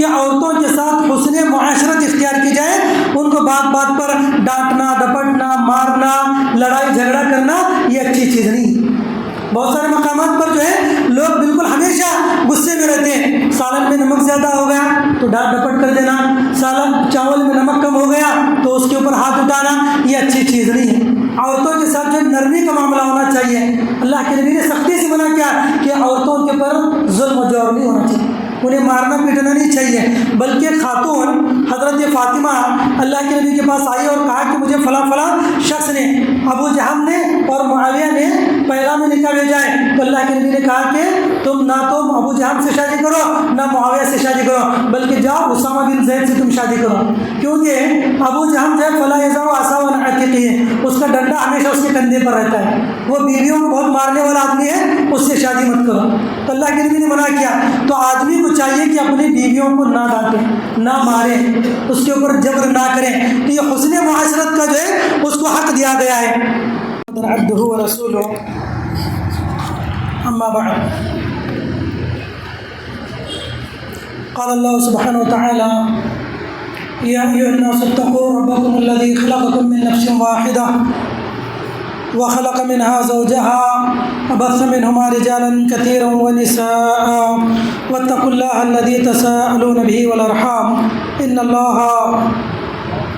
کہ عورتوں کے ساتھ حسن معاشرت اختیار کی جائے، ان کو بات بات پر ڈانٹنا، ڈپٹنا، مارنا، لڑائی جھگڑا کرنا یہ اچھی چیز نہیں۔ بہت سارے مقامات پر جو ہے لوگ بالکل ہمیشہ غصے میں رہتے ہیں، سالن میں نمک زیادہ ہو گیا تو ڈانٹ ڈپٹ کر دینا، سالن چاول میں نمک کم ہو گیا تو اس کے اوپر ہاتھ اٹھانا، یہ اچھی چیز نہیں ہے۔ عورتوں کے ساتھ جو نرمی کا معاملہ ہونا چاہیے۔ اللہ کے نبی نے سختی سے منع کیا کہ عورتوں کے اوپر ظلم و جور نہیں ہونا چاہیے، انہیں مارنا پیٹنا نہیں چاہیے، بلکہ خاتون حضرت فاطمہ اللہ کے نبی کے پاس آئی اور کہا کہ مجھے فلاں فلاں شخص نے، ابو جہل نے اور معاویہ نے پیغام نکاح بھیجا ہے، تو اللہ کے نبی نے کہا کہ تم نہ تو ابو جہل سے شادی کرو نہ معاویہ سے شادی کرو، بلکہ جاؤ اسامہ بن زید سے تم شادی کرو، کیونکہ ابو جہل جو ہے فلا یضع عصاه عن عاتقه، اس کا ڈنڈا ہمیشہ اس کے کندھے پر رہتا ہے، وہ بیویوں کو بہت مارنے والا آدمی ہے، اس سے شادی مت کرو۔ تو اللہ کے نبی نے منع کیا۔ تو آدمی کو چاہیے کہ اپنی بیویوں کو نہ ڈانٹے، نہ مارے، اس کے اوپر جبر نہ کریں، تو یہ حسن معاشرت کا جو ہے اس کو حق دیا گیا ہے۔ عبدہ ورسولہ، اما بعد، قال اللہ سبحانہ وتعالی یا ایھا الناس اتقوا ربکم الذی خلقکم من نفس واحدہ وخلق منها زوجها وبث منهما رجالا كثيرا ونساء واتقوا الله الذي تساءلون به والارحام ان الله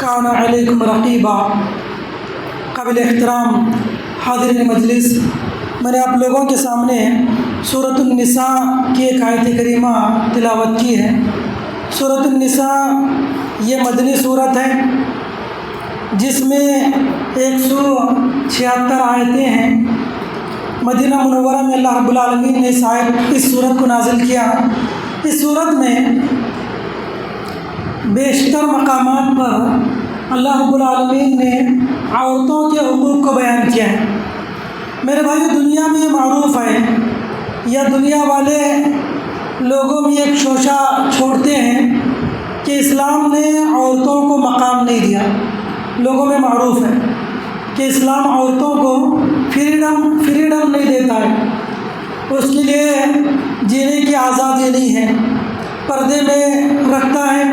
كان عليكم رقيبا۔ قابل احترام حاضرین مجلس، میں نے آپ لوگوں کے سامنے سورۃ النساء کی ایک آیت کریمہ تلاوت کی ہے۔ سورۃ النساء یہ مدنی سورت ہے جس میں 176 آیتیں ہیں۔ مدینہ منورہ میں اللہ رب العالمین نے اس سورت کو نازل کیا۔ اس سورت میں بیشتر مقامات پر اللہ رب العالمین نے عورتوں کے حقوق کو بیان کیا ہے۔ میرے بھائی، دنیا میں یہ معروف ہے یا دنیا والے لوگوں میں ایک شوشہ چھوڑتے ہیں کہ اسلام نے عورتوں کو مقام نہیں دیا۔ لوگوں میں معروف ہے کہ اسلام عورتوں کو فریڈم نہیں دیتا ہے، اس کے لیے جینے کی آزادی نہیں ہے، پردے میں رکھتا ہے،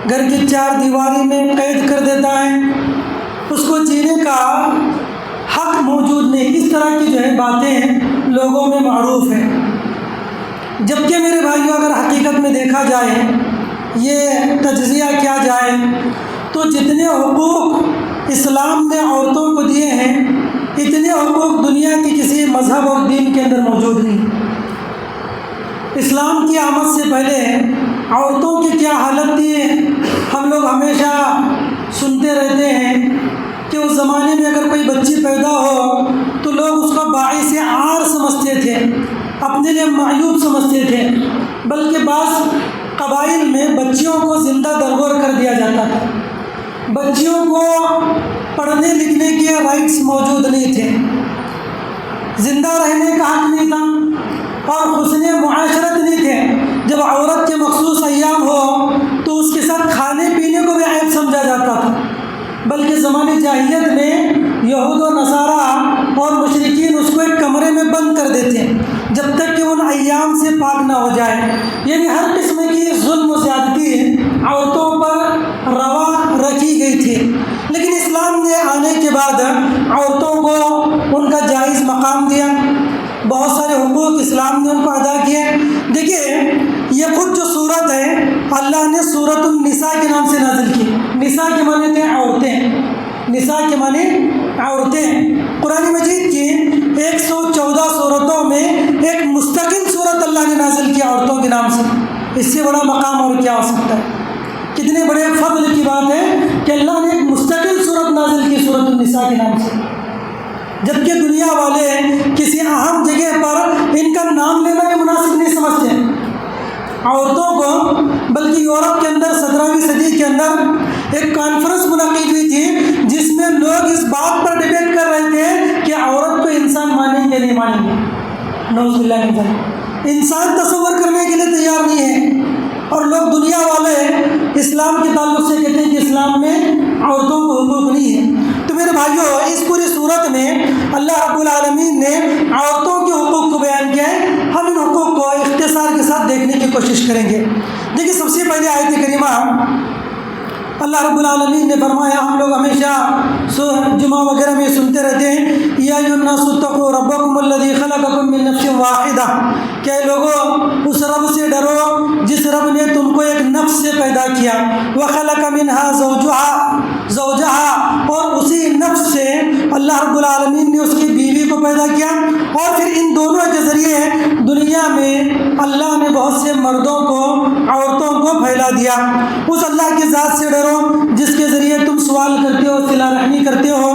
گھر کی 4 دیواری میں قید کر دیتا ہے، اس کو جینے کا حق موجود نہیں۔ اس طرح کی جو ہے باتیں لوگوں میں معروف ہیں، جبکہ میرے بھائیوں اگر حقیقت میں دیکھا جائے، یہ تجزیہ کیا جائے، تو جتنے حقوق اسلام نے عورتوں کو دیے ہیں اتنے حقوق دنیا کی کسی مذہب اور دین کے اندر موجود نہیں۔ اسلام کی آمد سے پہلے عورتوں کی کیا حالت تھی، ہم لوگ ہمیشہ سنتے رہتے ہیں کہ اس زمانے میں اگر کوئی بچی پیدا ہو تو لوگ اس کو باعث عار سمجھتے تھے، اپنے لیے معیوب سمجھتے تھے، بلکہ بعض قبائل میں بچیوں کو زندہ درگور کر دیا جاتا تھا۔ بچیوں کو پڑھنے لکھنے کے رائٹس موجود نہیں تھے، زندہ رہنے کا حق نہیں تھا، اور حسن معاشرت نہیں تھے۔ جب عورت کے مخصوص ایام ہو تو اس کے ساتھ کھانے پینے کو بھی عیب سمجھا جاتا تھا، بلکہ زمانے جاہلیت میں یہود و نصارہ اور مشرکین اس کو ایک کمرے میں بند کر دیتے جب تک کہ ان ایام سے پاک نہ ہو جائے۔ یعنی ہر قسم کی ظلم و زیادتی عورتوں پر روا رکھی گئی تھی، لیکن اسلام نے آنے کے بعد عورتوں کو ان کا جائز مقام دیا، بہت سارے حقوق اسلام نے ان کو ادا کیے۔ دیکھیے، یہ خود جو صورت ہے اللہ نے سورۃ النساء کے نام سے نازل کی۔ نساء کے معنی تھے عورتیں، نساء کے معنی عورتیں۔ قرآن مجید کی 114 صورتوں میں ایک مستقل صورت اللہ نے نازل کی عورتوں کے نام سے۔ اس سے بڑا مقام اور کیا ہو سکتا ہے؟ کتنے بڑے فضل کی بات ہے کہ اللہ نے ایک مستقل صورت نازل کی سورۃ النساء کے نام سے، جبکہ دنیا والے کسی اہم جگہ پر ان کا نام لینا بھی مناسب نہیں سمجھتے عورتوں کو۔ بلکہ یورپ کے اندر 17ویں صدی کے اندر ایک کانفرنس منعقد ہوئی تھی جس میں لوگ اس بات پر ڈبیٹ کر رہے تھے کہ عورت کو انسان مانیں گے نہیں مانیں گے۔ نعوذ باللہ من ذلک، انسان تصور کرنے کے لیے تیار نہیں ہے، اور لوگ دنیا والے اسلام کے تعلق سے کہتے ہیں کہ اسلام میں عورتوں کو حقوق نہیں ہے۔ تو میرے بھائیوں اس پوری صورت میں اللہ رب العالمین نے عورتوں کے حقوق کو بیان کیا ہے. ہم ان حقوق کو اختصار کے ساتھ دیکھنے کی کوشش کریں گے. دیکھیے سب سے پہلے آیت کریمہ اللہ رب العالمین نے فرمایا, ہم لوگ ہمیشہ جمعہ وغیرہ میں سنتے رہتے ہیں, یا ایھا الناس اتقوا ربکم الذی خلقکم من نفس واحدہ, کہ لوگوں اس رب سے ڈرو جس رب نے تم کو ایک نفس سے پیدا کیا, وخلق منہا زوجہا, اور اسی نفس سے اللہ رب العالمین نے اس کی بیوی کو پیدا کیا, اور پھر ان دونوں کے ذریعے دنیا میں اللہ نے بہت سے مردوں کو عورتوں کو پھیلا دیا. اس اللہ کی ذات سے ڈرو جس کے ذریعے تم سوال کرتے ہو, صلہ رحمی کرتے ہو,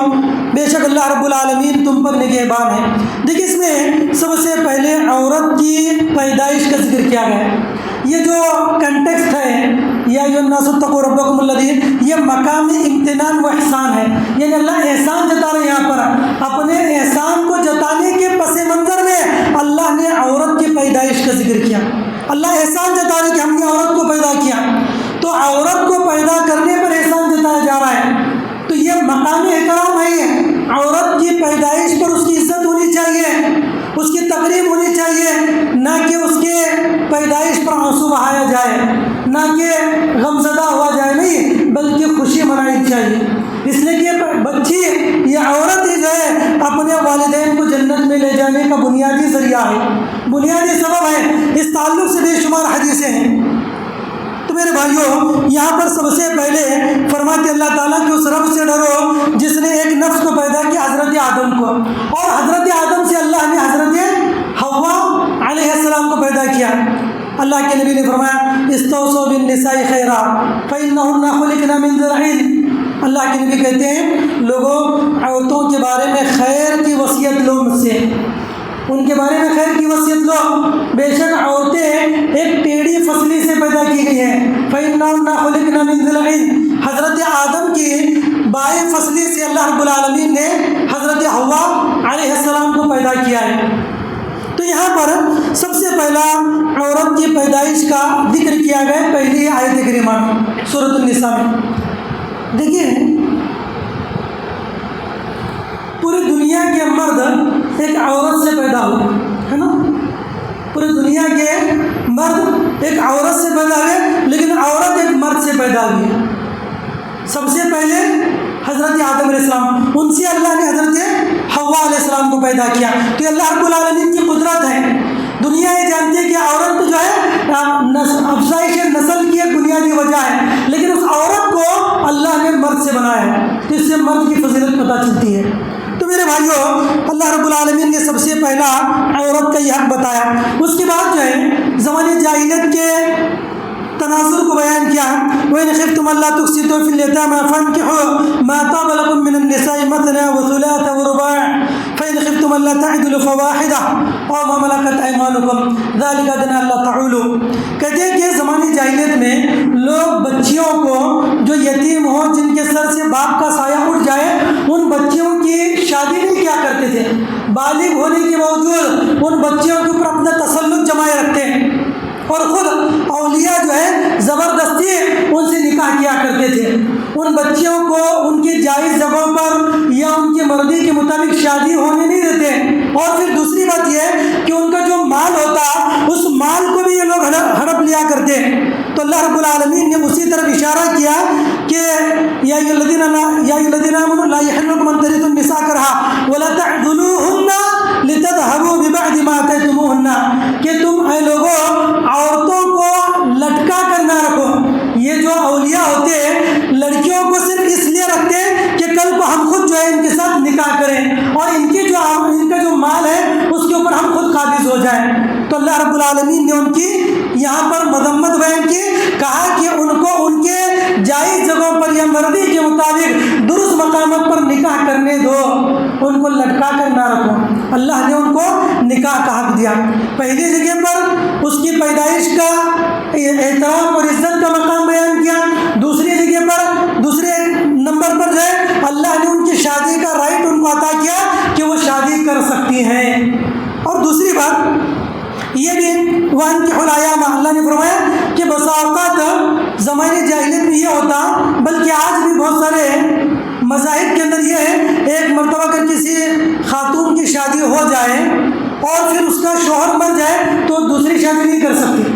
بے شک اللہ رب العالمین تم پر نگہبان ہے. دیکھیے اس میں سب سے پہلے عورت کی پیدائش کا ذکر کیا گیا ہے. یہ جو کنٹیکسٹ ہے یا ایھا الناس اتقوا ربکم الذی, یہ مقام امتنان و احسان ہے, یعنی اللہ احسان جتا رہے ہیں. یہاں پر اپنے احسان کو جتانے کے پس منظر میں اللہ نے عورت کی پیدائش کا ذکر کیا. اللہ احسان جتا رہے کہ ہم نے عورت کو پیدا کیا, تو عورت کو پیدا کرنے پر احسان جتایا جا رہا ہے. تو یہ مقام احترام ہے. عورت کی پیدائش پر اس کی عزت ہونی چاہیے, اس کی تقریب ہونی چاہیے, نہ کہ اس کے پیدائش پر آنسو بہایا جائے, نہ کہ غمزدہ ہوا جائے, نہیں بلکہ خوشی منائی چاہیے. اس لیے کہ بچی یہ عورت ہی جو ہے اپنے والدین کو جنت میں لے جانے کا بنیادی ذریعہ ہے, بنیادی سبب ہے. اس تعلق سے بے شمار حدیثیں ہیں. تو میرے بھائیوں یہاں پر سب سے پہلے فرماتے اللہ تعالیٰ کہ اس رب سے ڈرو جس نے ایک نفس کو پیدا کیا, حضرت آدم کو, اور حضرت آدم سے اللہ نے حضرت حوا علیہ السلام کو پیدا کیا. اللہ کے نبی نے فرمایا استوصوا بالنساء خیرا فإنهن خلقن من ضلع. اللہ کے نبی کہتے ہیں لوگوں عورتوں کے بارے میں خیر کی وصیت لو مجھ سے, ان کے بارے میں خیر کی وصیت لو. بے شک عورتیں ایک ٹیڑھی فصلی سے پیدا کی گئی ہیں. فإنهن خلقن من ضلع. حضرت آدم کی بائیں فصلی سے اللہ رب العالمین نے حضرت حوا علیہ السلام کو پیدا کیا ہے. تو یہاں پر سب سے پہلا عورت کی پیدائش کا ذکر کیا گیا ہے پہلی آیت کریمہ سورۃ النساء میں. دیکھیے پوری دنیا کے مرد ایک عورت سے پیدا ہوئے, ہے نا, پوری دنیا کے مرد ایک عورت سے پیدا ہوئے, لیکن عورت ایک مرد سے پیدا ہوئی. سب سے پہلے حضرت آدم علیہ السلام, ان سے اللہ نے حضرت حوا علیہ السلام کو پیدا کیا. تو یہ اللہ رب العالمین کی قدرت ہے. دنیا یہ جانتی ہے کہ عورت جو ہے افزائش نسل کی ایک بنیادی وجہ ہے, لیکن اس عورت کو اللہ نے مرد سے بنایا ہے, تو اس سے مرد کی فضیلت پتہ چلتی ہے. تو میرے بھائیوں اللہ رب العالمین نے سب سے پہلا عورت کا یہ حق بتایا. اس کے بعد جو ہے زمانے جاہلیت کے تناظر کو بیان کیا. وَإِنْ خِفْتُمْ أَلَّا تُقْسِطُوا فِي الْيَتَامَىٰ فَانكِحُوا مَا طَابَ لَكُم مِّنَ النِّسَاءِ مَثْنَىٰ وَثُلَاثَ وَرُبَاعَ فَإِنْ خِفْتُمْ أَلَّا تَعْدِلُوا فَوَاحِدَةً أَوْ مَا مَلَكَتْ أَيْمَانُكُمْ ذَلِكَ أَدْنَىٰ أَلَّا تَعُولُوا. کہتے ہیں کہ زمانے جاہلیت میں لوگ بچیوں کو جو یتیم ہوں, جن کے سر سے باپ کا سایہ اٹھ جائے, ان بچیوں کی شادی نہیں کیا کرتے تھے. بالغ ہونے کے باوجود ان بچیوں کے اوپر اپنا تسلط جمائے رکھتے ہیں, اور خود اولیاء جو ہے زبردستی ان سے نکاح کیا کرتے تھے. ان بچیوں کو ان کی جائز جگہوں پر یا ان کی مرضی کے مطابق شادی ہونے نہیں دیتے. اور پھر دوسری بات یہ کہ ان کا جو مال ہوتا اس مال کو بھی یہ لوگ ہڑپ لیا کرتے. تو اللہ رب العالمین نے اسی طرف اشارہ کیا کہ یا ایھا الذین آمنوا لا یحل لکم ان ترثوا النساء کرہا ولا تعضلوهن لتذهبوا ببعض ما آتیتموهن, کہ تم اے لوگوں عورتوں کو لٹکا کر نہ رکھو. یہ جو اولیاء ہوتے ہیں لڑکیوں کو صرف اس لیے رکھتے ہیں کہ کل کو ہم خود جو ہے ان کے ساتھ نکاح کریں اور ان کا جو مال ہے اس کے اوپر ہم خود قابض ہو جائیں. تو اللہ رب العالمین نے ان کی یہاں پر مذمت بیان کی, کہا کہ ان کو ان کے جائز جگہوں پر یا مرضی کے مطابق درست مقامات پر نکاح کرنے دو, ان کو لٹکا کر نہ رکھو. اللہ نے ان کو نکاح کا حق دیا. پہلی جگہ پر اس کی پیدائش کا احترام اور عزت کا مقام بیان کیا. دوسری جگہ پر دوسرے نمبر پر جو ہے اللہ نے ان کی شادی کا رائٹ ان کو عطا کیا کہ وہ شادی کر سکتی ہیں. اور دوسری بات یہ بھی وَأَنكِحُوا الْأَيَامَ, اللہ نے فرمایا کہ بسا اوقات زمانے جاہلیت میں یہ ہوتا, بلکہ آج بھی بہت سارے مذاہب کے اندر یہ ہے، ایک مرتبہ اگر کسی خاتون کی شادی ہو جائے اور پھر اس کا شوہر مر جائے تو دوسری شادی نہیں کر سکتی،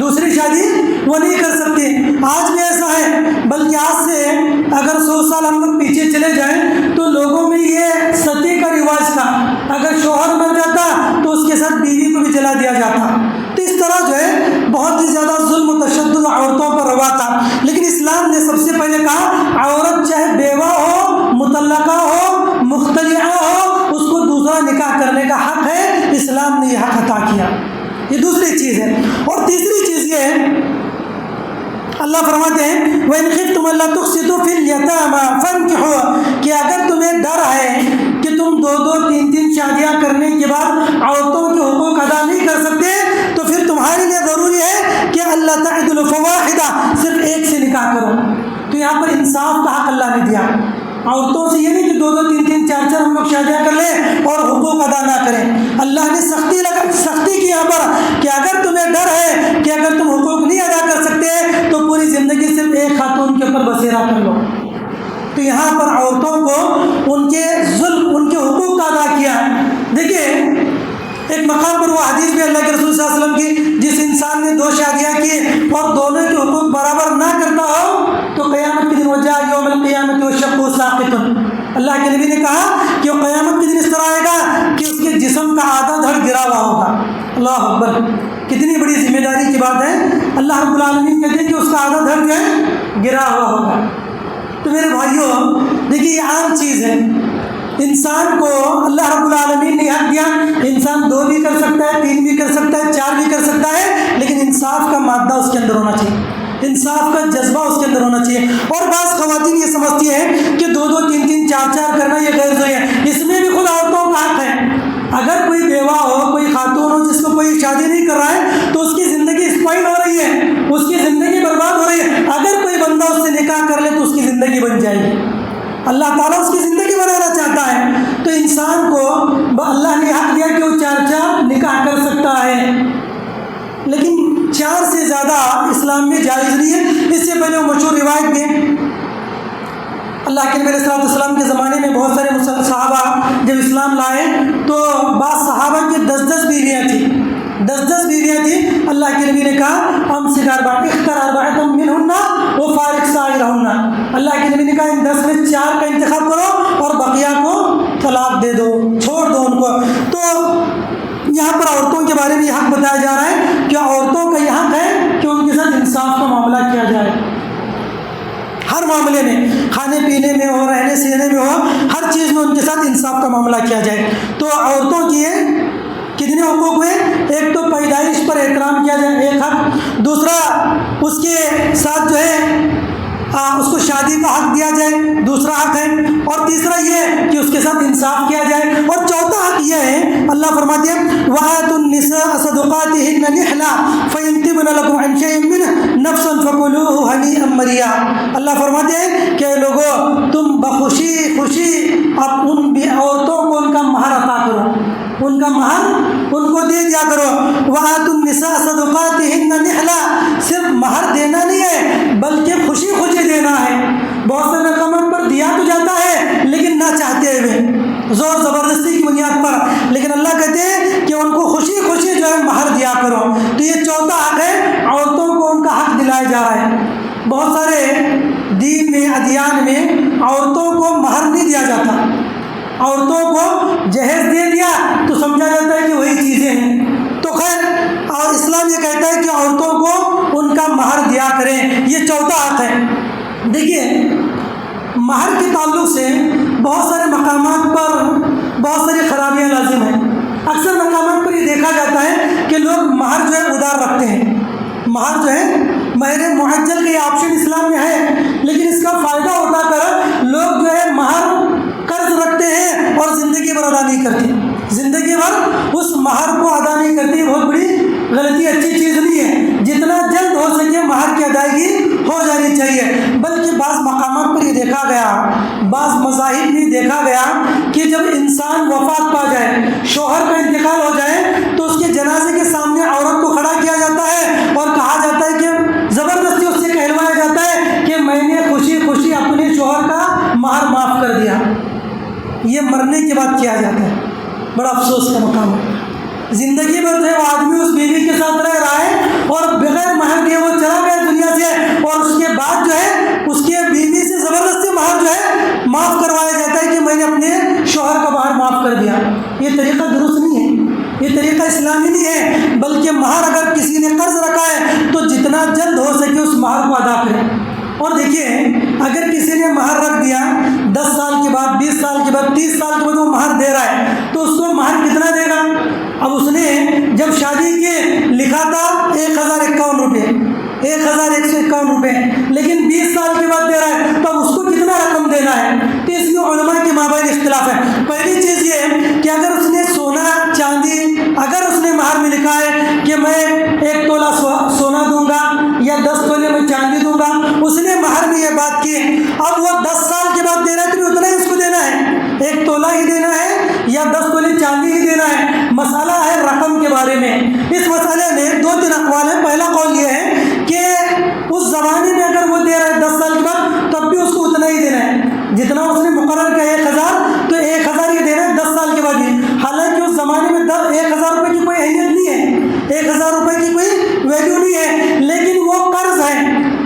دوسری شادی وہ نہیں کر سکتی۔ آج بھی ایسا ہے، بلکہ آج سے اگر 100 سال ہم لوگ پیچھے چلے جائیں تو لوگوں میں یہ ستی کا رواج تھا، اگر شوہر مر جاتا تو اس کے ساتھ بیوی کو بھی جلا دیا جاتا۔ تو اس طرح جو ہے بہت ہی زیادہ ظلم و تشدد عورتوں پر روا تھا، لیکن اسلام نے سب سے پہلے کہا عورت چاہے بیوہ ہو، مطلقہ ہو، مختلعہ ہو، اس کو دوسرا نکاح کرنے کا حق ہے، اسلام نے یہ حق عطا کیا۔ یہ دوسری چیز ہے۔ اور تیسری چیز یہ ہے، اللہ فرماتے ہیں وَإِنْ خِفْتُمْ أَلَّا تُقْسِطُوا فِي الْيَتَامَىٰ فَانكِحُوا، کہ اگر تمہیں ڈر ہے کہ تم 2 3 شادیاں کرنے کے بعد عورتوں کے حقوق ادا نہیں کر سکتے، تو پھر تمہارے لیے ضروری ہے کہ اللہ تعدلوا فواحدہ، صرف ایک سے نکاح کرو۔ تو یہاں پر انصاف کا حق اللہ نے دیا، عورتوں سے یہ نہیں کہ 2 3 4 ہم لوگ شادیاں کر لیں اور حقوق ادا نہ کریں۔ اللہ نے سختی کی یہاں پر کہ اگر تمہیں ڈر ہے کہ اگر تم حقوق نہیں ادا کر سکتے تو پوری زندگی صرف ایک خاتون کے اوپر بسیرا کر لو۔ تو یہاں پر عورتوں کو ان کے ظلم، ان کے حقوق کا ادا کیا ہے۔ دیکھیے ایک مقام پر وہ حدیث بھی اللہ کے رسول صلی اللہ علیہ وسلم کی، جس انسان نے 2 شادیاں کی اور دونوں کے حقوق برابر نہ کرتا ہو تو قیامت کے دن وجاء یوم القیامت وشقہ ساقط، اللہ کے نبی نے کہا کہ وہ قیامت کے دن اس طرح آئے گا کہ اس کے جسم کا آدھا دھڑ گرا ہوا ہوگا۔ اللہ اکبر، کتنی بڑی ذمہ داری کی بات ہے۔ اللہ رب العالمین کہتے ہیں کہ اس کا آدھا دھڑ جو ہے گرا ہوا ہوگا۔ تو میرے بھائیوں دیکھیے یہ عام چیز ہے، انسان کو اللہ رب العالمین نے حق دیا، انسان 2 بھی کر سکتا ہے، 3 بھی کر سکتا ہے، 4 بھی کر سکتا ہے، لیکن انصاف کا مادہ اس کے اندر ہونا چاہیے، انصاف کا جذبہ اس کے اندر ہونا چاہیے۔ اور بعض خواتین یہ سمجھتی ہیں کہ 2 3 4 کرنا یہ غیر ضروری ہے، اس میں بھی خود عورتوں کا حق ہے۔ اگر کوئی بیوہ ہو، کوئی خاتون ہو جس کو کوئی شادی نہیں کر رہا ہے تو اس کی زندگی اسپائل ہو رہی ہے، اس کی زندگی برباد ہو رہی ہے۔ اگر کوئی بندہ اس سے نکاح کر لے تو اس کی زندگی بن جائے گی، اللہ تعالیٰ اس کی زندگی بنانا چاہتا ہے۔ تو انسان کو اللہ نے حق دیا کہ وہ 4 نکاح کر سکتا ہے، لیکن 4 سے زیادہ اسلام میں جائز نہیں ہے۔ اس سے پہلے وہ مشہور روایت بھی ہے، اللہ کے نبی علیہ السلام کے زمانے میں بہت سارے صحابہ جب اسلام لائے تو بعض صحابہ کی 10 بیویاں تھیں، 10 بیویاں تھیں۔ اللہ کے نبی نے کہا امسک اختر اربعۃ منہن وفارق سائرہن، اللہ کے نبی نے کہا ان 10 میں 4 کا انتخاب کرو اور بقیہ کو طلاق دے دو، چھوڑ دو ان کو۔ تو یہاں پر عورتوں کے بارے میں یہ حق بتایا جا رہا ہے کہ عورتوں کا یہ حق ہے کہ ان کے ساتھ انصاف کا معاملہ کیا جائے، ہر معاملے میں، کھانے پینے میں ہو، رہنے سہنے میں ہو، ہر چیز میں ان کے ساتھ انصاف کا معاملہ کیا جائے۔ تو عورتوں کی کتنے حقوق ہوئے؟ ایک تو پیدائش پر احترام کیا جائے، ایک حق، دوسرا اس کے ساتھ جو ہے اس کو شادی کا حق دیا جائے، دوسرا حق ہے، اور تیسرا یہ کہ اس کے ساتھ انصاف کیا جائے، اور چوتھا حق یہ ہے اللہ فرماتے ہیں وَآتُوا النِّسَاءَ صَدُقَاتِهِنَّ نِحْلًا فَإِن طِبْنَ لَكُمْ عَن شَيْءٍ مِّنْهُ نَفْسًا فَكُلُوهُ هَنِيئًا مَرِيئًا، اللہ فرماتے ہیں کہ لوگوں تم خوشی اب ان عورتوں کو ان کا مہر عطا کرو، ان کا مہر ان کو دے دیا کرو۔ وَآتُوا النِّسَاءَ صَدُقَاتِهِنَّ نِحْلًا، صرف مہر دینا نہیں ہے بلکہ خوشی دینا ہے۔ بہت سے مقامات پر دیا تو جاتا ہے لیکن نہ چاہتے ہوئے، زور زبردستی کی بنیاد پر، لیکن اللہ کہتے ہیں کہ ان کو خوشی جو ہے مہر دیا کرو۔ تو یہ چوتھا حق ہے، عورتوں کو ان کا حق دلایا جا رہا ہے۔ بہت سارے دین میں، ادیان میں عورتوں کو مہر نہیں دیا جاتا، عورتوں کو جہیز دے دیا تو سمجھا جاتا ہے کہ وہی چیزیں ہیں۔ تو خیر، اور اسلام یہ کہتا ہے کہ عورتوں کو ان کا مہر دیا کریں، یہ چوتھا حق ہے۔ دیکھیے مہر کے تعلق سے بہت سارے مقامات پر بہت ساری خرابیاں لازم ہیں۔ اکثر مقامات پر یہ دیکھا جاتا ہے کہ لوگ مہر جو ہے ادار رکھتے ہیں، مہر جو ہے مہر معجل کا یہ آپشن اسلام میں ہے، لیکن اس کا فائدہ اٹھا کر لوگ جو ہے مہر قرض رکھتے ہیں اور زندگی بھر ادا نہیں کرتے، زندگی بھر اس مہر کو ادا نہیں کرتی۔ بہت بڑی غلطی، اچھی چیز نہیں ہے۔ جتنا جلد ہو سکے مہر کی ادائیگی ہو جانی چاہیے، بلکہ بعض مقامات پر یہ دیکھا گیا، بعض مذاہب میں دیکھا گیا کہ جب انسان وفات پا جائے، شوہر کا انتقال ہو جائے تو اس کے جنازے کے سامنے عورت کو کھڑا کیا جاتا ہے اور کہا جاتا ہے کہ زبردستی اس سے کہلوایا جاتا ہے کہ میں نے خوشی اپنے شوہر کا کیا جاتا ہے. بڑا افسوس کا مقام ہے. زندگی بھر جو ہے وہ آدمی اس بیوی کے ساتھ رہ رہا ہے اور بغیر مہر کے وہ چلا گیا دنیا سے, اور اس کے بعد جو ہے اس کے بیوی سے زبردستی مہر جو ہے معاف کروایا جاتا ہے کہ میں نے اپنے شوہر کا مہر معاف کر دیا. یہ طریقہ درست نہیں ہے, یہ طریقہ اسلامی نہیں ہے, بلکہ مہر اگر کسی نے قرض رکھا ہے تو جتنا جلد ہو سکے اس مہر کو ادا کرے. اور دیکھیے, اگر کسی نے مہر رکھ دیا 10 سال کے بعد, 20 سال کے بعد, 30 سال کے بعد وہ مہر دے رہا ہے, تو اس کو مہر کتنا دے گا؟ اب اس نے جب شادی کے لکھا تھا 1051 روپے, 1151 روپے, لیکن 20 سال کے بعد دے رہا ہے, تو اب اس کو کتنا رقم دینا ہے؟ تو اس میں علماء کے مابین اختلاف ہے. پہلی چیز یہ ہے کہ اگر اس نے سونا چاندی, اگر اس نے مہر میں لکھا ہے کہ میں 1 تولہ سونا دوں گا یا 10 تولے میں چاندی دوں گا, اس نے مہر میں یہ بات کی, اب وہ 10 سال کے بعد دے رہا ہے تو اتنا ہی اس کو دینا ہے, 1 تولہ ہی دینا ہے یا 10 تولے چاندی ہی دینا ہے. مسئلہ ہے رقم کے بارے میں. اس مسئلے میں 2-3 اقوال ہیں. پہلا قول یہ ہے کہ اس زمانے میں اگر وہ دے رہا ہے 10 سال کے بعد, تب بھی اس کو اتنا ہی دینا ہے, جتنا اس نے مقرر کیا 1000 تو 1000 ہی دینا ہے 10 سال کے بعد ہی. حالانکہ اس زمانے میں 1000 روپے کی کوئی اہمیت نہیں ہے, 1000 روپے کی کوئی ویلیو نہیں ہے, لیکن وہ قرض ہے.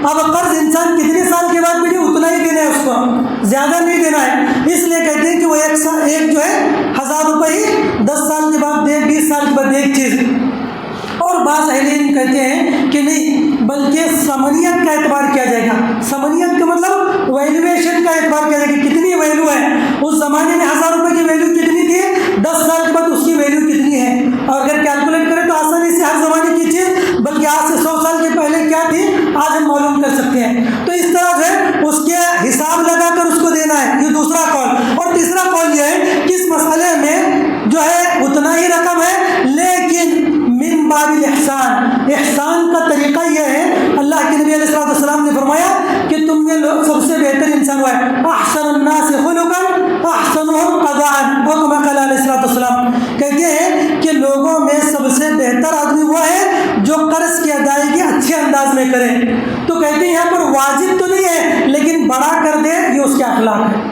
اب قرض انسان کتنے سال کے بعد بھی اتنا ہی دینا ہے, اس کو زیادہ نہیں دینا ہے. اس لیے کہتے ہیں کہ وہ ایک جو ہے 1000 روپے ہی 10 سال کے بعد دے, 20 سال کے بعد ایک چیز. اور بعض اہل علم کہتے ہیں کہ نہیں, بلکہ ثمنیت کا اعتبار کیا جائے گا. ثمنیت کا مطلب ویلیویشن کا اعتبار کیا جائے گا, کتنی ویلیو ہے. اس زمانے میں 1000 روپے کی ویلیو کتنی تھی, 10 سال کے بعد اس کی ویلیو کتنی ہے. اور اگر کیلکولیٹ کریں تو آسانی سے ہر زمانے کی چیز, بلکہ آج سے 100 سال کے پہلے کیا تھی آج ہم معلوم کر سکتے ہیں. تو اس طرح سے اس کے حساب لگا کر اس کو دینا ہے. یہ دوسرا قول. اور تیسرا قول یہ ہے کہ اس مسئلے میں جو ہے اتنا ہی رقم ہے, لیکن من باب الاحسان, احسان کا طریقہ یہ ہے, اللہ کے نبی علیہ السلام نے فرمایا کہ تم میں لوگ سب سے بہتر انسان ہوا ہے, احسن الناس خلقا احسنهم قضاء, وہ کما قال علیہ السلام, کہتے ہیں کہ لوگوں میں سب سے بہتر آدمی وہ ہے جو قرض کی ادائیگی اچھے انداز میں کرے. تو کہتے ہیں یہاں پر واجب تو نہیں ہے, لیکن بڑا کر دے, یہ اس کے اخلاق ہے,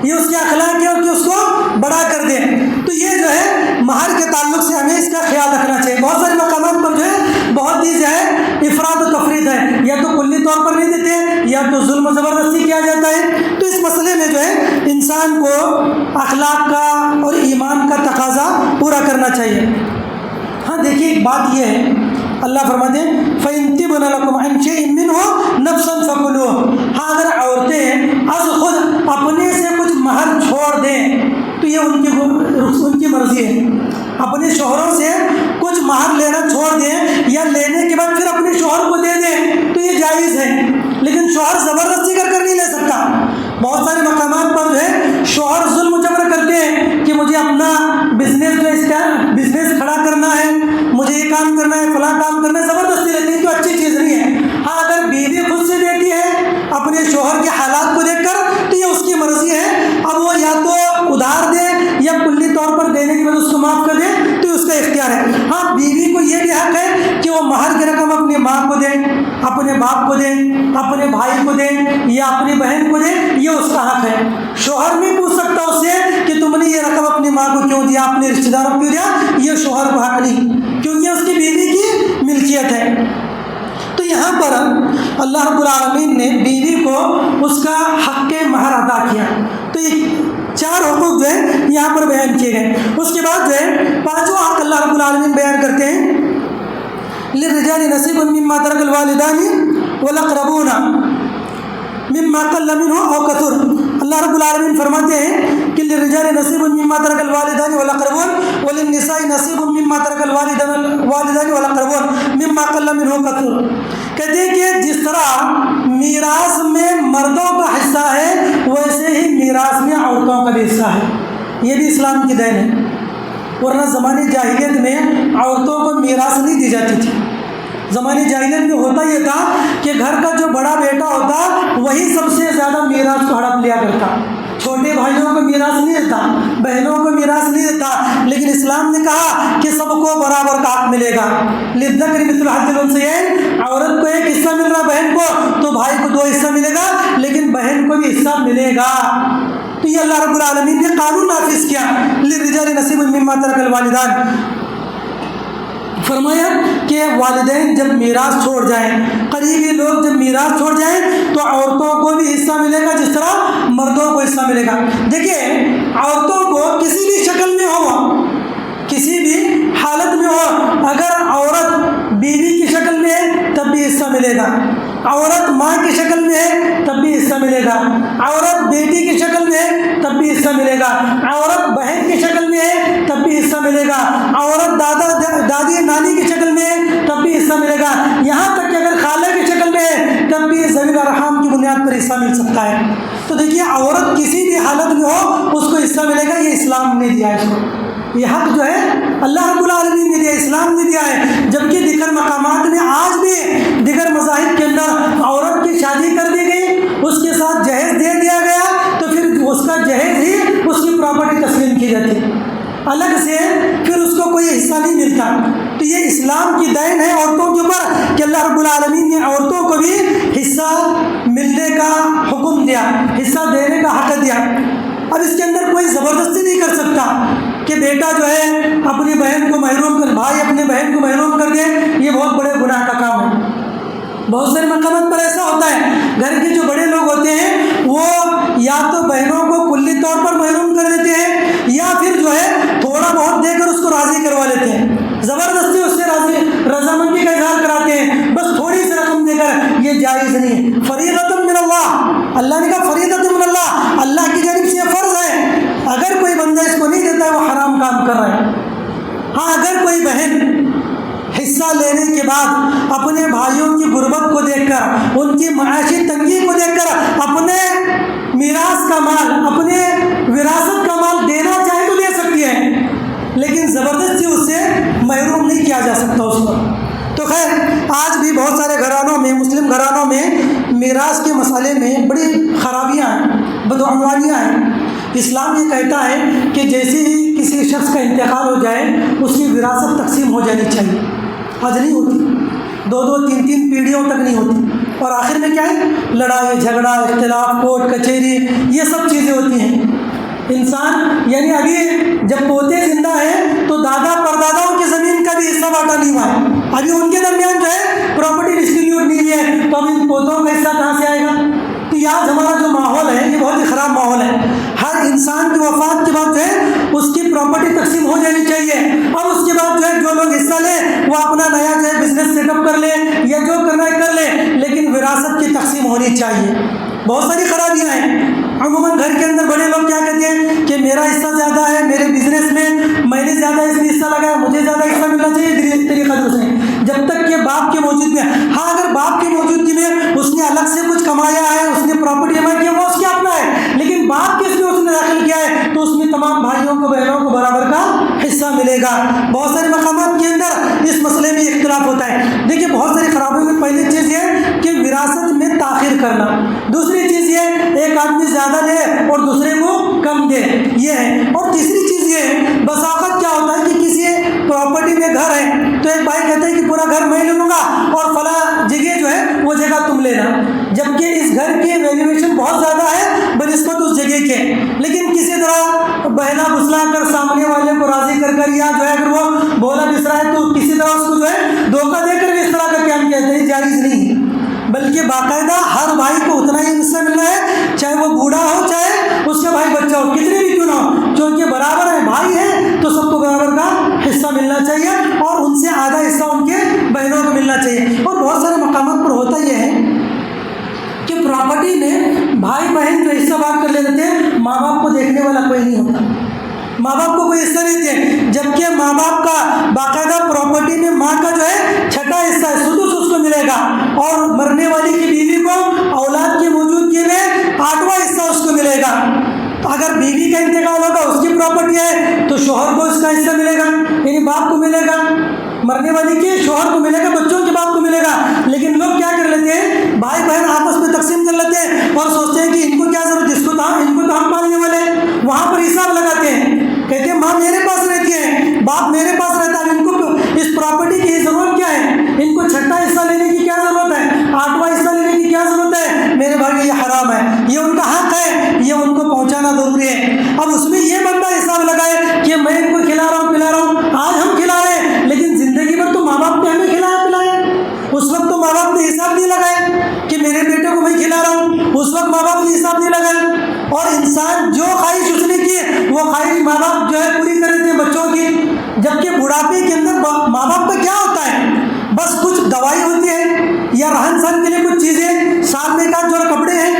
یہ اس کے اخلاق ہے کہ اس کو بڑا کر دے. تو یہ جو ہے مہر کے تعلق سے ہمیں اس کا خیال رکھنا چاہیے. بہت سارے مقامات پر جو ہے بہت ہی جو ہے افراد و تفرید ہے, یا تو کلی طور پر نہیں دیتے یا تو ظلم و زبردستی کیا جاتا ہے. تو اس مسئلے میں جو ہے انسان کو اخلاق کا اور ایمان کا تقاضا پورا کرنا چاہیے. ہاں دیکھیے ایک بات یہ ہے, اللہ فرماتے ہیں فَإِن تِبْنَ لَكُمْ عَنْ شَيْءٍ مِّنْهُ نَفْسًا فَكُلُوهُ, ہاں اگر عورتیں از خود اپنے سے کچھ مہر چھوڑ دیں تو یہ ان کی مرضی ہے. اپنے شوہروں سے کچھ مہر لینا چھوڑ دیں یا لینے کے بعد پھر اپنے شوہر کو دے دیں تو یہ جائز ہے, لیکن شوہر زبردستی کر نہیں لے سکتا. بہت سارے مقامات پر جو ہے شوہر ظلم و جبر کرتے ہیں کہ مجھے اپنا بزنس جو اس کا بزنس کھڑا کرنا ہے, مجھے یہ کام کرنا ہے, فلاں کام کرنا ہے, زبردستی لیتے ہیں, تو اچھی چیز نہیں ہے. ہاں اگر بیوی خود سے دیتی ہے اپنے شوہر کے حالات کو دیکھ کر تو یہ اس کی مرضی ہے. اب وہ یا تو ادھار دے یا کلی طور پر دینے کے بعد اس کو معاف کر دے تو اس کا اختیار ہے. ہاں بیوی کو یہ بھی حق ہے کہ وہ مہر کی رقم اپنی ماں کو دے, اپنے باپ کو دے, اپنے بھائی کو دے یا اپنی بہن کو دے, یہ اس کا حق ہے. شوہر نہیں پوچھ سکتا اس سے کہ تم نے یہ رقم اپنی ماں کو کیوں دیا, اپنے رشتہ داروں کو کیوں دیا, یہ شوہر کو حق نہیں, کیونکہ اس کی بیوی کی ملکیت ہے. تو یہاں پر اللہ رب العالمین نے بیوی کو اس کا حق مہر ادا کیا. تو یہ 4 حقوق جو ہے یہاں پر بیان کیے گئے. اس کے بعد جو ہے 5واں حق اللہ رب العالمین بیان کرتے ہیں, للرجال نصیب مما ترک الوالدان والاقربون مما قل منه او کثر. اللہ رب العالمین فرماتے ہیں کہ للرجال نصیب مما ترک الوالدان والاقربون وللنساء نصیب مما ترک الوالدان والاقربون مما قل منه کثر. کہتے ہیں کہ جس طرح میراث میں مردوں کا حصہ ہے ویسے ہی میراث میں عورتوں کا بھی حصہ ہے. یہ بھی اسلام کی دین ہے, ورنہ زمانے جاہلیت میں عورتوں کو میراث نہیں دی جاتی تھی. زمانے جاہلیت میں ہوتا یہ تھا کہ گھر کا جو بڑا بیٹا ہوتا وہی سب سے زیادہ میراث کو ہڑپ لیا کرتا. چھوٹے بھائیوں کو میراث نہیں دیتا, بہنوں کو میراث نہیں دیتا, لیکن اسلام نے کہا کہ سب کو برابر کا حق ملے گا. للذکر مثل حظ الانثیین, عورت کو ایک حصہ مل رہا بہن کو, تو بھائی کو 2 حصہ ملے گا, لیکن بہن کو بھی حصہ ملے گا. تو تو یہ اللہ رب العالمین نے قانون نافذ کیا، للرجال نصیب مما ترک الوالدان، فرمایا کہ والدین جب میراث چھوڑ جائیں، قریبی لوگ جب میراث چھوڑ جائیں تو عورتوں کو بھی حصہ ملے گا جس طرح مردوں کو حصہ ملے گا۔ دیکھیے عورتوں کو کسی بھی شکل میں ہو، کسی بھی حالت میں ہو، اگر عورت بیوی کی شکل میں ہے تب بھی حصہ ملے گا، عورت ماں کی شکل میں ہے تب بھی حصہ ملے گا، عورت بیٹی کی شکل میں ہے تب بھی حصہ ملے گا، عورت بہن کی شکل میں ہے تب بھی حصہ ملے گا، عورت دادی نانی کی شکل میں ہے تب بھی حصہ ملے گا، یہاں تک کہ اگر خالہ کی شکل میں ہے تب بھی ذوی الارحام کی بنیاد پر حصہ مل سکتا ہے۔ تو دیکھیے عورت کسی بھی حالت میں ہو اس کو حصہ ملے گا، یہ اسلام نے دیا ہے اس کو، یہ حق جو ہے اللہ رب العالمین نے دیا، اسلام نے دیا ہے۔ جبکہ دیگر مقامات میں آج بھی دیگر مذاہب کے اندر عورت کی شادی کر دی گئی، اس کے ساتھ جہیز دے دیا گیا تو پھر اس کا جہیز ہی اس کی پراپرٹی تسلیم کی جاتی ہے، الگ سے پھر اس کو کوئی حصہ نہیں ملتا۔ تو یہ اسلام کی دین ہے عورتوں کے اوپر کہ اللہ رب العالمین نے عورتوں کو بھی حصہ ملنے کا حکم دیا، حصہ دینے کا حق دیا۔ اب اس کے اندر کوئی زبردستی نہیں کر سکتا کہ بیٹا جو ہے اپنی بہن کو محروم کر، بھائی اپنی بہن کو محروم کر دے، یہ بہت بڑے گناہ کا کام ہے۔ بہت سارے مقامات پر ایسا ہوتا ہے، گھر کے جو بڑے لوگ ہوتے ہیں وہ یا تو بہنوں کو کلی طور پر محروم کر دیتے ہیں یا پھر جو ہے تھوڑا بہت دے کر اس کو راضی کروا لیتے ہیں، زبردستی اس سے رضامندی کا اظہار کراتے ہیں، بس تھوڑی سی رقم دے کر، یہ جائز نہیں۔ فریضۃ من اللہ، اللہ نے کہا فریضۃ من اللہ، اللہ کی جانب سے یہ فرض ہے، اگر کوئی بندہ اس کو نہیں دیتا ہے وہ حرام کام کر رہا ہے۔ ہاں اگر کوئی بہن حصہ لینے کے بعد اپنے بھائیوں کی غربت کو دیکھ کر، ان کی معاشی تنگی کو دیکھ کر اپنے میراث کا مال، اپنے وراثت کا مال دینا چاہے تو دے سکتی ہے، لیکن زبردستی اس سے محروم نہیں کیا جا سکتا اس کو۔ تو خیر آج بھی بہت سارے گھرانوں میں، مسلم گھرانوں میں میراث کے مسئلے میں بڑی خرابیاں ہیں، بدعنوانیاں ہیں۔ اسلام یہ کہتا ہے کہ جیسے ہی کسی شخص کا انتقال ہو جائے اس کی وراثت تقسیم ہو جانی چاہیے، آج نہیں ہوتی، 2-3 پیڑھیوں تک نہیں ہوتی، اور آخر میں کیا ہے، لڑائی جھگڑا اختلاف کورٹ کچہری یہ سب چیزیں ہوتی ہیں۔ انسان یعنی ابھی جب پوتے زندہ ہیں تو دادا پرداداؤں کی زمین کا بھی حصہ بانٹا نہیں ہوا ہے، ابھی ان کے درمیان جو ہے پراپرٹی ڈسٹریبیوٹ نہیں ہے، تو اب ان پوتوں کا حصہ کہاں سے آئے گا؟ تو آج ہمارا جو ماحول ہے یہ بہت ہی خراب ماحول ہے، ہر انسان کی وفات کے بعد جو ہے اس کی پراپرٹی تقسیم ہو جانی چاہیے، اب اس کے بعد جو ہے جو لوگ حصہ لیں وہ اپنا نیا جو ہے بزنس سیٹ اپ کر لیں یا جو کرنا ہے کر لیں، لیکن وراثت کی تقسیم ہونی چاہیے۔ بہت ساری خرابیاں ہیں، عموماً گھر کے اندر بڑے لوگ کیا کہتے ہیں کہ میرا حصہ زیادہ ہے، میرے بزنس میں نے زیادہ اس میں حصہ لگایا، مجھے زیادہ حصہ ملنا چاہیے، طریقہ درست نہیں، جب تک کہ باپ کے موجودگی میں۔ ہاں اگر باپ کی موجودگی میں اس نے الگ سے کچھ کمایا ہے، اس نے پراپرٹی جمع کی ہے، وہ اس کے اپنا ہے، لیکن باپ کے اس نے داخل کیا ہے تو اس میں تمام بھائیوں کو بہنوں کو برابر کا حصہ ملے گا۔ بہت سارے مقامات کے اندر اس مسئلے میں اختلاف ہوتا ہے۔ دیکھیے بہت ساری خرابیوں میں پہلی چیز یہ کہ وراثت میں تاخیر کرنا، دوسری چیز یہ ایک آدمی زیادہ لے اور دوسرے کو کم دے، یہ ہے، اور تیسری چیز یہ بس اوقات کیا ہوتا ہے کہ کسی پراپرٹی میں گھر ہے تو ایک بھائی کہتا ہے کہ پورا گھر میں لے لوں گا اور فلاں جگہ جو ہے وہ جگہ تم لینا، جبکہ اس گھر کی ویلیویشن بہت زیادہ ہے بنسبت اس جگہ کے، لیکن کسی طرح بہنا بسلا کر سامنے والے کو راضی کر یا جو ہے اگر وہ بولا بسرا ہے تو کسی طرح اس کو جو ہے دھوکہ دے کر بھی اس طرح کا کام کہتے ہیں، جائز نہیں، بلکہ باقاعدہ ہر بھائی کو اتنا ہی حصہ ملنا ہے، چاہے وہ بوڑھا ہو چاہے اس کا بھائی بچہ ہو، کتنے بھی کیوں نہ ہو، کیونکہ برابر ہے، بھائی ہے تو سب کو برابر کا حصہ ملنا چاہیے، اور ان سے آدھا حصہ ان کے بہنوں کو ملنا چاہیے۔ اور بہت سارے مقامات پر ہوتا یہ ہے کہ پراپرٹی میں بھائی بہن جو حصہ بانٹ کر لے لیتے ہیں، ماں باپ کو دیکھنے والا کوئی نہیں ہوتا، ماں باپ کو کوئی حصہ نہیں دیتے، جبکہ ماں باپ کا باقاعدہ پراپرٹی میں ماں کا جو ہے چھٹا حصہ ہے، سدس اس کو ملے گا، اور مرنے والی کی بیوی کو اولاد کی موجودگی میں 8واں حصہ اس کو ملے گا۔ اگر بیوی کا انتقال ہوگا، اس کی پراپرٹی ہے تو شوہر کو اس کا حصہ ملے گا، یعنی باپ کو ملے گا، مرنے والی کے شوہر کو ملے گا، بچوں کے باپ کو ملے گا، لیکن لوگ کیا کر لیتے ہیں، بھائی بہن آپس میں تقسیم کر لیتے ہیں اور سوچتے ہیں کہ ان کو کیا ضرورت، اس کو تو ہم پالنے والے ہیں، وہاں پر حساب لگاتے ہیں، کہتے ہیں ماں میرے پاس رہتی ہے، باپ میرے پاس رہتا ہے، ان کو اس پراپرٹی کی ضرورت کیا ہے، ان کو چھٹا حصہ لینے کی کیا ضرورت ہے، 8واں حصہ لینے کی کیا ضرورت ہے، میرے بھائی یہ حرام ہے، یہ ان کا حق ہے، یہ ان کو پہنچانا ضروری ماں باپ جو ہے پوری کر دیتے ہیں بچوں کی، جبکہ بڑھاپے کے اندر ماں باپ کا کیا ہوتا ہے؟ بس کچھ دوائی ہوتی ہے یا رہن سہن کے لیے کچھ چیزیں، ساتھ میں کا جو کپڑے ہیں،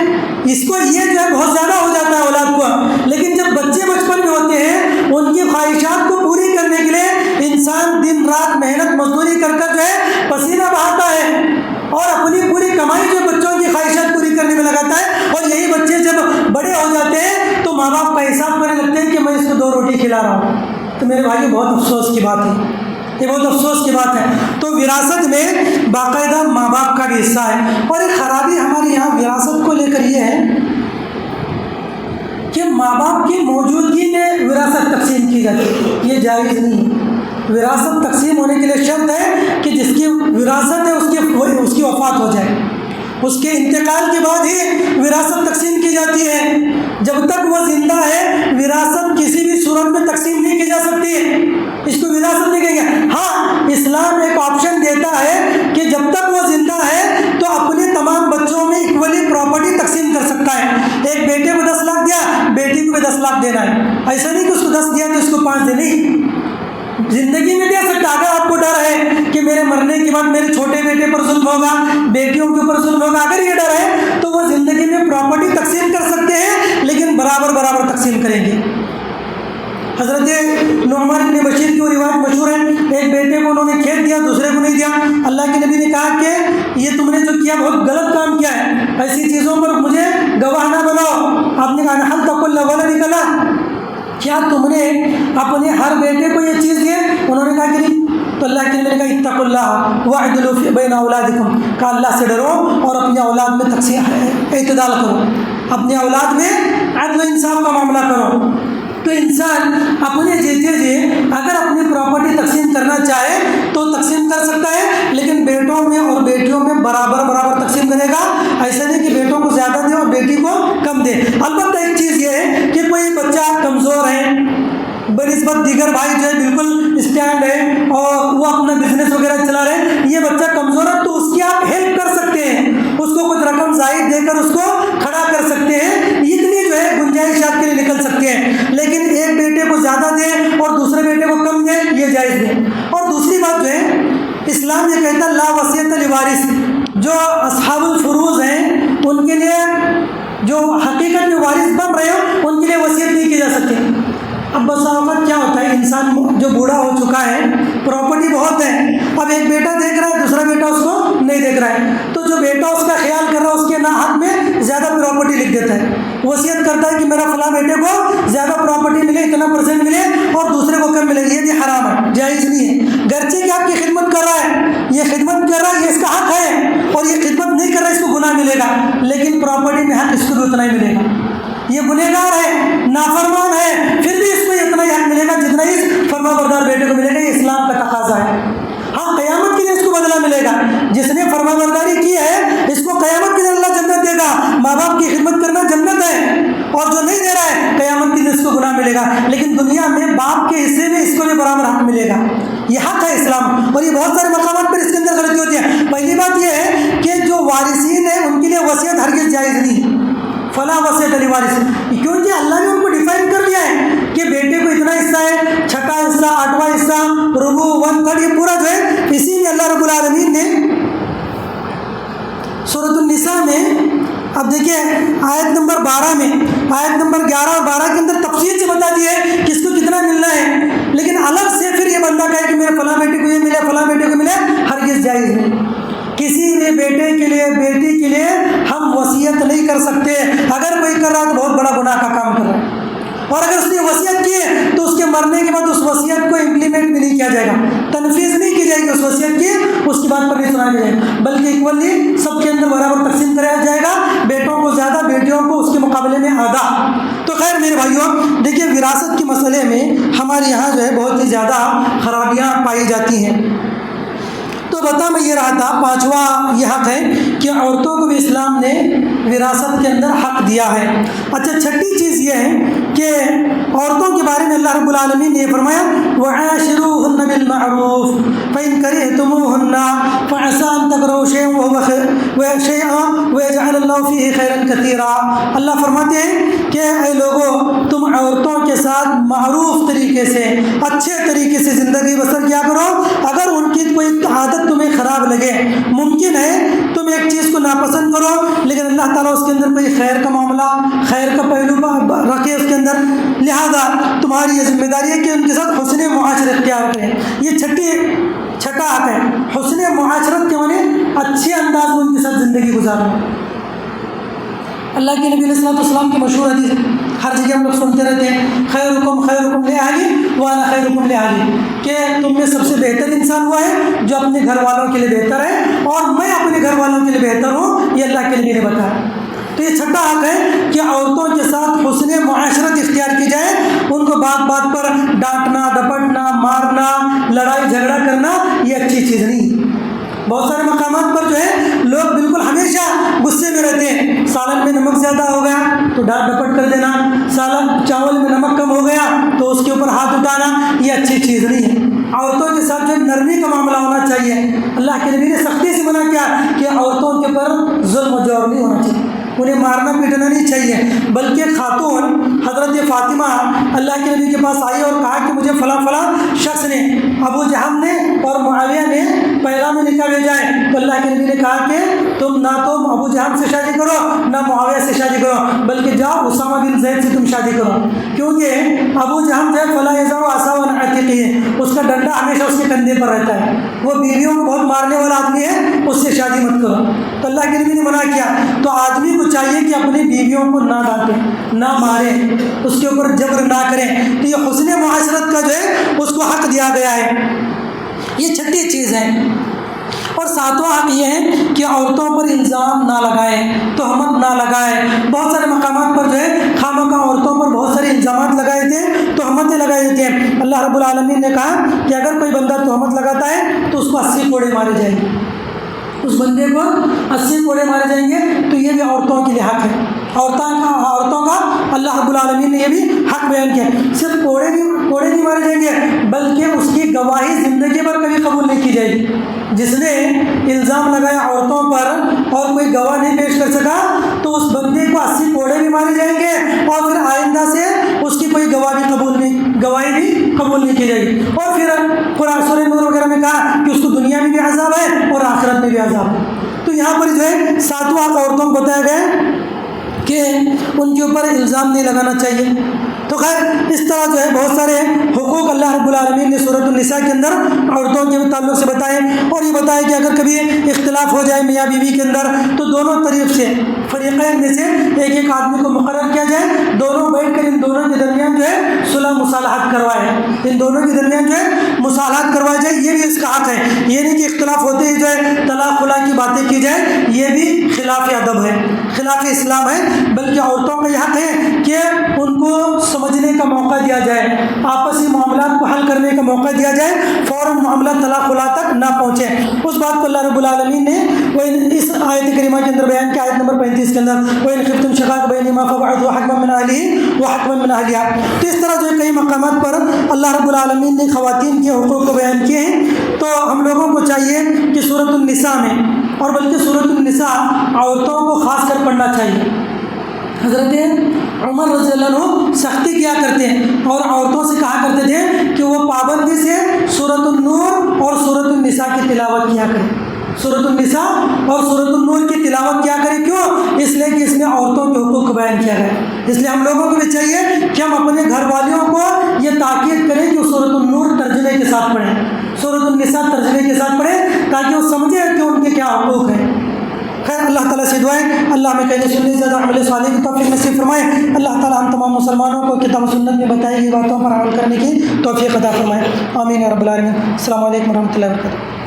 اس کو یہ جو ہے بہت زیادہ ہو جاتا ہے اولاد کو۔ لیکن جب بچے بچپن میں ہوتے ہیں، ان کی خواہشات کو پوری کرنے کے لیے انسان دن رات محنت مزدوری کر کر جو ہے پسینہ بہاتا ہے اور اپنی پوری کمائی جو بچوں کی خواہشات پوری کرنے میں لگاتا ہے، اور یہی بچے جب بڑے ہو جاتے ہیں تو ماں باپ کا حساب کرنے لگتے ہیں کہ میں اس کو 2 روٹی کھلا رہا ہوں۔ تو میرے بھائی بہت افسوس کی بات ہے، یہ بہت افسوس کی بات ہے۔ تو وراثت میں باقاعدہ ماں باپ کا بھی حصہ ہے، اور ایک خرابی ہمارے یہاں وراثت کو لے کر یہ ہے کہ ماں باپ کی موجودگی میں وراثت تقسیم کی جاتی ہے، یہ جائز نہیں۔ وراثت تقسیم ہونے کے لیے شرط ہے کہ جس کی وراثت ہے اس کی وفات ہو جائے، اس کے انتقال کے بعد ہی وراثت تقسیم کی جاتی ہے۔ جب تک وہ زندہ ہے وراثت کسی بھی صورت میں تقسیم نہیں کی جا سکتی، اس کو وراثت نہیں کہیں گے۔ ہاں، اسلام ایک آپشن دیتا ہے کہ جب تک وہ زندہ ہے تو اپنے تمام بچوں میں ایکولی پراپرٹی تقسیم کر سکتا ہے۔ ایک بیٹے کو 10 لاکھ دیا، بیٹی کو بھی 10 لاکھ دینا ہے، ایسا نہیں کہ اس کو 10 دیا تو اس کو 5 دینے ہی زندگی میں دے سکتا۔ اگر آپ کو ڈر ہے کہ میرے مرنے کے بعد میرے چھوٹے بیٹے پر ظلم ہوگا، بیٹیوں کے اوپر ظلم ہوگا، اگر یہ ڈر ہے تو وہ زندگی میں پراپرٹی تقسیم کر سکتے ہیں، لیکن برابر برابر تقسیم کریں گے۔ حضرت نعمان بن بشیر کی روایت مشہور ہے، ایک بیٹے کو انہوں نے کھیت دیا، دوسرے کو نہیں دیا۔ اللہ کے نبی نے کہا کہ یہ تم نے جو کیا بہت غلط کام کیا ہے، ایسی چیزوں پر مجھے گواہ نہ بناؤ۔ آپ نے کہا حل تقل ولدک لا، کیا تم نے اپنے ہر بیٹے کو یہ چیز دی؟ انہوں نے کہا کہ نہیں۔ تو اللہ کے نبی نے کہا اتقوا اللہ واعدلوا بین اولادکم، کہ اللہ سے ڈرو اور اپنی اولاد میں تقسیم اعتدال کرو، اپنے اولاد میں عدل و انصاف کا معاملہ کرو۔ تو انسان اپنے جیتے جی اگر اپنی پراپرٹی تقسیم کرنا چاہے تو تقسیم کر سکتا ہے، لیکن بیٹوں میں اور بیٹیوں میں برابر برابر تقسیم کرے گا۔ ایسا نہیں کہ بیٹوں کو زیادہ دے اور بیٹی کو کم دے۔ البتہ ایک چیز یہ ہے کہ کوئی بچہ کمزور ہے بنسبت دیگر بھائی جو ہے بالکل اسٹینڈ ہے اور وہ اپنا بزنس وغیرہ چلا رہے ہیں، یہ بچہ کمزور ہے تو اس کی آپ ہیلپ کر سکتے ہیں، اس کو کچھ رقم زائد دے کر اس کو کھڑا کر سکتے ہیں، اتنی جو ہے گنجائش آپ کے لیے نکل سکتے ہیں۔ لیکن ایک بیٹے کو زیادہ دیں اور دوسرے بیٹے کو کم دیں، یہ جائز نہیں۔ اور دوسری بات جو ہے، اسلام یہ کہتا ہے لا وصیت لوارث، جو اصحاب الفروض ہیں ان کے لیے جو حقیقت میں وارث بن رہے ہو ان کے لیے وصیت نہیں کی جا سکتی۔ اب بسا اوقات کیا ہوتا ہے، انسان جو بوڑھا ہو چکا ہے، پراپرٹی بہت ہے، اب ایک بیٹا دیکھ رہا ہے دوسرا بیٹا اس کو نہیں دیکھ رہا ہے، تو جو بیٹا اس کا خیال کر رہا ہے اس کے حق میں زیادہ پراپرٹی لکھ دیتا ہے، وصیت کرتا ہے کہ میرا فلاں بیٹے کو زیادہ پراپرٹی ملے، اتنا % ملے اور دوسرے کو کم ملے، یہ بھی حرام ہے، جائز نہیں ہے۔ گرچہ کہ آپ کی خدمت کر رہا ہے، یہ خدمت کر رہا ہے، یہ اس کا حق ہے، اور یہ خدمت نہیں کر رہا ہے اس کو گناہ ملے گا، لیکن پراپرٹی میں حق اس کو بھی اتنا ہی ملے گا۔ یہ گنہگار ہے، نافرمان ہے، پھر بھی اس کو اتنا ہی حق ملے گا جتنا اس فرما بردار بیٹے کو ملے گا، یہ اسلام کا تقاضا ہے۔ ہاں، قیامت کے دن اس کو بدلہ ملے گا، جس نے فرما برداری کی ہے اس کو قیامت کے دن اللہ جنت دے گا، ماں باپ کی خدمت کرنا جنت ہے، اور جو نہیں دے رہا ہے قیامت کے دن اس کو گناہ ملے گا، لیکن دنیا میں باپ کے حصے میں اس کو بھی برابر حق ملے گا، یہ حق ہے اسلام۔ اور یہ بہت سارے مقامات پر اس کے اندر غلطی ہوتی ہے۔ پہلی بات یہ ہے کہ جو وارثین ہیں ان کے لیے وصیت ہرگز جائز نہیں، فلاں وصیت لوارث، کیونکہ اللہ نے ان کو ڈیفائن کر دیا ہے کہ بیٹے کو اتنا حصہ ہے، چھٹا حصہ، 8واں حصہ، ربع، 1/3، یہ پورا جو ہے اسی میں اللہ رب العالمین نے سورۃ النساء میں، اب دیکھیے آیت نمبر 12 میں، آیت نمبر 11 اور 12 کے اندر تفصیل سے بتا دیا ہے کس کو کتنا ملنا ہے، لیکن الگ سے پھر یہ بندہ کہے کہ میرے فلاں بیٹے کو یہ ملے، فلاں بیٹے کو ملے، ہرگز جائز نہیں۔ کسی بھی بیٹے کے لیے، بیٹی کے لیے ہم وصیت نہیں کر سکتے، اگر کوئی کر رہا ہے تو بہت بڑا گناہ کا کام کر رہا ہے، اور اگر اس نے وصیت کی ہے تو اس کے مرنے کے بعد اس وصیت کو امپلیمنٹ بھی نہیں کیا جائے گا، تنفیذ نہیں کی جائے گی اس وصیت کی، اس کی بات پر نہیں سنا جائے گا، بلکہ ایکولی سب کے اندر برابر تقسیم کرایا جائے گا، بیٹوں کو زیادہ، بیٹیوں کو اس کے مقابلے میں آدھا۔ تو خیر میرے بھائیوں، دیکھیے وراثت کے مسئلے میں ہمارے یہاں جو ہے بہت ہی زیادہ خرابیاں پائی جاتی ہیں۔ تو بتا میں یہ رہا تھا، 5واں یہ حق ہے کہ عورتوں کو بھی اسلام نے وراثت کے اندر حق دیا ہے۔ اچھا، چھٹی چیز یہ ہے کہ عورتوں کے بارے میں اللہ رب العالمین نے یہ فرمایا وَعَاشِرُوهُنَّ بِالْمَعْرُوفِ فَإِنْ كَرِهْتُمُوهُنَّ فَعَسَىٰ أَن تَكْرَهُوا شَيْئًا وَيَجْعَلَ اللَّهُ فِيهِ خَيْرًا كَثِيرًا۔ اللہ فرماتے ہیں کہ اے لوگو، تم عورتوں کے ساتھ معروف طریقے سے، اچھے طریقے سے زندگی بسر کیا کرو۔ اگر ان کی کوئی عادت تمہیں خراب لگے، ممکن ہے تم ایک چیز کو ناپسند کرو، لیکن اللہ تعالیٰ اس کے اندر کوئی خیر کا معاملہ، خیر کا پہلو رکھے اس کے اندر، لہذا تمہاری یہ ذمہ داری ہے کہ ان کے ساتھ حسن معاشرت اختیار کریں۔ یہ چھٹا حق ہے، حسن معاشرت کے معنی اچھے انداز میں ان کے ساتھ زندگی گزارنا۔ اللہ کے نبی علیہ السلام کی مشہور حدیث ہر جگہ ہم لوگ سنتے رہتے ہیں، خیرکم لأہلی وانا خیرکم لأہلی، کہ تم میں سب سے بہتر انسان ہوا ہے جو اپنے گھر والوں کے لیے بہتر ہے، اور میں اپنے گھر والوں کے لیے بہتر ہوں، یہ اللہ کے نبی نے بتایا۔ تو یہ چھٹا حق ہے کہ عورتوں کے ساتھ حسن معاشرت اختیار کی جائے، ان کو بات بات پر ڈانٹنا، ڈپٹنا، مارنا، لڑائی جھگڑا کرنا یہ اچھی چیز نہیں۔ بہت سارے مقامات پر جو ہے لوگ بالکل ہمیشہ غصے میں رہتے ہیں، سالن میں نمک زیادہ ہو گیا تو ڈانٹ ڈپٹ کر دینا، چاول میں نمک کم ہو گیا تو اس کے اوپر ہاتھ اٹھانا، یہ اچھی چیز نہیں ہے۔ عورتوں کے ساتھ جو نرمی کا معاملہ ہونا چاہیے۔ اللہ کے نبی نے سختی سے منع کیا کہ عورتوں کے اوپر ظلم و جور نہیں ہونا چاہیے، انہیں مارنا پیٹنا نہیں چاہیے، بلکہ خاتون حضرت فاطمہ اللہ کے نبی کے پاس آئی اور کہا کہ مجھے فلاں شخص نے، ابو جہم نے اور معاویہ نے پیغام نکاح بھیجا ہے، تو اللہ کے نبی نے کہا کہ تم نہ تو ابو جہم سے شادی کرو نہ معاویہ سے شادی کرو، بلکہ جاؤ اسامہ بن زید سے تم شادی کرو، کیونکہ ابو جہم جو ہے فلا یضع عصاه عن عاتقه، اس کا ڈنڈا ہمیشہ اس کے کندھے پر رہتا ہے، وہ بیویوں کو بہت مارنے والا آدمی ہے، اس سے شادی مت کرو۔ تو اللہ کے نبی نے منع کیا۔ تو آدمی کو چاہیے کہ اپنی بیویوں کو نہ ڈانٹیں، نہ ماریں، اس کے اوپر جبر نہ کریں۔ تو یہ حسن معاشرت کا جو ہے اس کو حق دیا گیا ہے۔ یہ چھٹی چیز ہے۔ اور ساتواں حق یہ ہے کہ عورتوں پر الزام نہ لگائیں، تہمت نہ لگائیں۔ بہت سارے مقامات پر جو ہے خواہ عورتوں پر بہت سارے الزامات لگائے تھے، تہمتیں لگائی دیتے ہیں۔ اللہ رب العالمین نے کہا کہ اگر کوئی بندہ تہمت لگاتا ہے تو اس کو 80 کوڑے مارے جائیں گے، اس بندے کو 80 کوڑے مارے جائیں گے۔ تو یہ بھی عورتوں کے لیے حق ہے، عورتوں کا اللہ رب العالمین نے یہ بھی حق بیان کیا۔ صرف کوڑے نہیں مارے جائیں گے، بلکہ اس کی گواہی زندگی پر کبھی قبول نہیں کی جائے گی۔ جس نے الزام لگایا عورتوں پر اور کوئی گواہ نہیں پیش کر سکا تو اس بندے کو 80 کوڑے بھی مارے جائیں گے، اور پھر آئندہ سے اس کی کوئی گواہی بھی قبول نہیں کی جائے گی۔ اور پھر قرآن سورہ نور وغیرہ میں کہا کہ اس کو دنیا میں بھی عذاب ہے اور آخرت میں بھی عذاب ہے۔ تو یہاں پر جو ہے ساتواں حق عورتوں کو بتایا گیا ہے کہ ان کے اوپر الزام نہیں لگانا چاہیے۔ تو خیر اس طرح جو ہے بہت سارے حقوق اللہ رب العالمین نے سورۃ النساء کے اندر عورتوں کے تعلق سے بتائے، اور یہ بتایا کہ اگر کبھی اختلاف ہو جائے میاں بیوی کے اندر تو دونوں طریق سے فریقین میں سے ایک آدمی کو مقرر کیا جائے، دونوں بیٹھ کر ان دونوں کے درمیان جو ہے صلح مصالحت کروائے، ان دونوں کے درمیان جو ہے مصالحت کروائی جائے۔ یہ بھی اس کا حق ہے، یہ نہیں کہ اختلاف ہوتے ہی جو ہے طلاق خلا کی باتیں کی جائے، یہ بھی خلاف ادب ہے، خلاف اسلام ہے، بلکہ عورتوں کا یہ حق ہے کہ ان کو سمجھنے کا موقع دیا جائے، آپسی معاملات کو حل کرنے کا موقع دیا جائے، فوراً معاملہ طلاق خلا تک نہ پہنچے۔ اس بات کو اللہ رب العالمین نے اس آیت کریمہ کے اندر بیان کیا، آیت نمبر 35 کے اندر وَإِنْ خِفْتُمْ شِقَاقَ بَيْنِهِمَا فَابْعَثُوا حَكَمًا مِنْ أَهْلِهِ وَحَكَمًا مِنْ أَهْلِهَا۔ تو اس طرح جو ہے کئی مقامات پر اللہ رب العالمین نے خواتین کے حقوق کو بیان کیے ہیں۔ تو ہم لوگوں کو چاہیے کہ سورۃ النساء میں، اور بلکہ سورۃ النساء عورتوں کو خاص کر پڑھنا چاہیے۔ حضرت عمر رضی اللہ عنہ سختی کیا کرتے ہیں اور عورتوں سے کہا کرتے تھے کہ وہ پابندی سے سورۃ النور اور سورۃ النساء کی تلاوت کیا کریں، سورۃ النساء اور سورۃ النور کی تلاوت کیا کریں۔ کیوں؟ اس لیے کہ اس میں عورتوں کے حقوق کو بیان کیا گیا ہے۔ اس لیے ہم لوگوں کو بھی چاہیے کہ ہم اپنے گھر والیوں کو یہ تاکید کریں کہ وہ سورۃ النور ترجمے کے ساتھ پڑھیں، سورۃ النساء ترجمے کے ساتھ پڑھیں، تاکہ وہ سمجھیں کہ ان کے کیا حقوق ہیں۔ خیر اللہ تعالیٰ سے دعائیں اللہ ہمیں کہنے سننے زیادہ عمل صالح کی توفیق نصیب فرمائے۔ اللہ تعالیٰ ہم تمام مسلمانوں کو کتاب و سنت میں بتائی گئی باتوں پر عمل کرنے کی توفیق عطا فرمائے۔ آمین یا رب العالمین۔ السلام علیکم ورحمۃ اللہ وبرکاتہ۔